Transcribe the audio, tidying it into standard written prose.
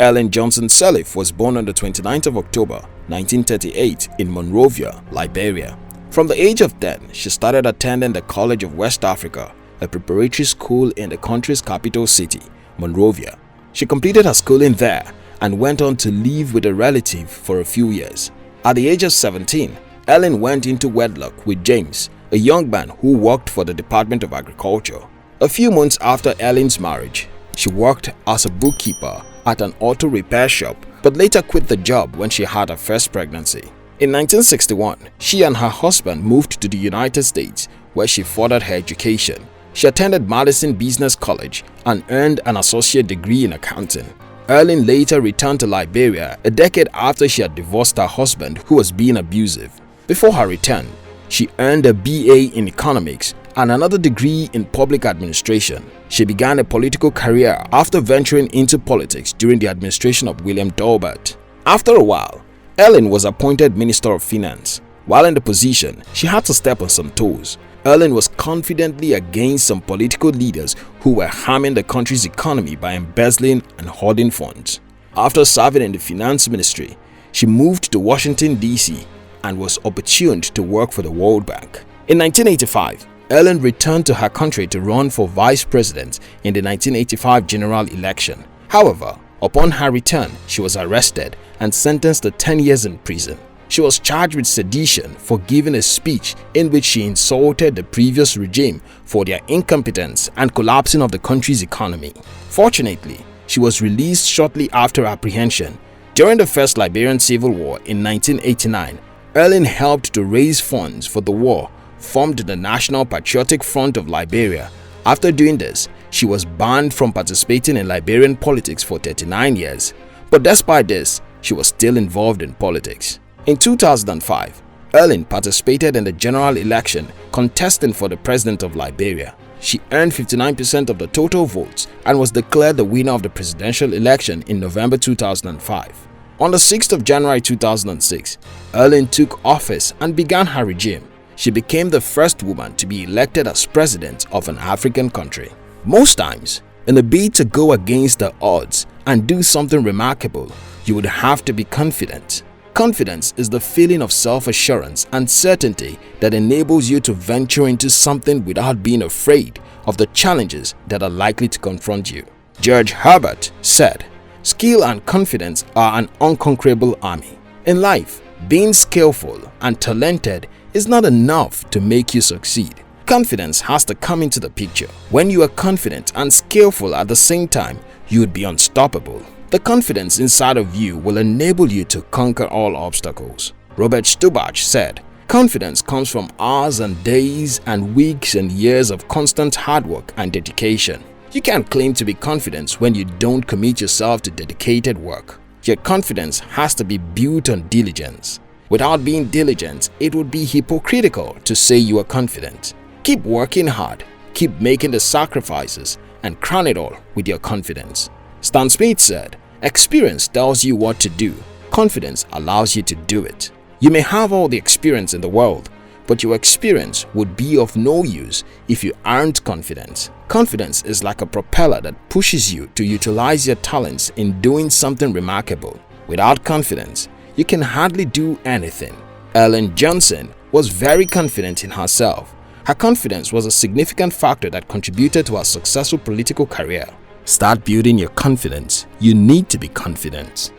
Ellen Johnson Sirleaf was born on the 29th of October 1938 in Monrovia, Liberia. From the age of 10, she started attending the College of West Africa, a preparatory school in the country's capital city, Monrovia. She completed her schooling there and went on to live with a relative for a few years. At the age of 17, Ellen went into wedlock with James, a young man who worked for the Department of Agriculture. A few months after Ellen's marriage, she worked as a bookkeeper at an auto repair shop, but later quit the job when she had her first pregnancy. In 1961, she and her husband moved to the United States, where she furthered her education. She attended Madison Business College and earned an associate degree in accounting. Ellen later returned to Liberia a decade after she had divorced her husband, who was being abusive. Before her return, she earned a BA in economics and another degree in public administration. She began a political career after venturing into politics during the administration of William Tolbert. After a while, Ellen was appointed Minister of Finance. While in the position, she had to step on some toes. Ellen was confidently against some political leaders who were harming the country's economy by embezzling and hoarding funds. After serving in the finance ministry, she moved to Washington, D.C. and was opportuned to work for the World Bank. In 1985, Ellen returned to her country to run for vice president in the 1985 general election. However, upon her return, she was arrested and sentenced to 10 years in prison. She was charged with sedition for giving a speech in which she insulted the previous regime for their incompetence and collapsing of the country's economy. Fortunately, she was released shortly after apprehension. During the First Liberian Civil War in 1989, Ellen helped to raise funds for the war, formed the National Patriotic Front of Liberia. After doing this, she was banned from participating in Liberian politics for 39 years. But despite this, she was still involved in politics. In 2005, Ellen participated in the general election contesting for the president of Liberia. She earned 59% of the total votes and was declared the winner of the presidential election in November 2005. On the 6th of January 2006, Ellen took office and began her regime. She became the first woman to be elected as president of an African country. Most times, in a bid to go against the odds and do something remarkable, you would have to be confident. Confidence is the feeling of self-assurance and certainty that enables you to venture into something without being afraid of the challenges that are likely to confront you. George Herbert said, "Skill and confidence are an unconquerable army." In life, being skillful and talented is not enough to make you succeed. Confidence has to come into the picture. When you are confident and skillful at the same time, you would be unstoppable. The confidence inside of you will enable you to conquer all obstacles. Robert Stubach said, "Confidence comes from hours and days and weeks and years of constant hard work and dedication." You can't claim to be confident when you don't commit yourself to dedicated work. Your confidence has to be built on diligence. Without being diligent, it would be hypocritical to say you are confident. Keep working hard, keep making the sacrifices, and crown it all with your confidence. Stan Smith said, "Experience tells you what to do. Confidence allows you to do it." You may have all the experience in the world, but your experience would be of no use if you aren't confident. Confidence is like a propeller that pushes you to utilize your talents in doing something remarkable. Without confidence, you can hardly do anything. Ellen Johnson was very confident in herself. Her confidence was a significant factor that contributed to her successful political career. Start building your confidence. You need to be confident.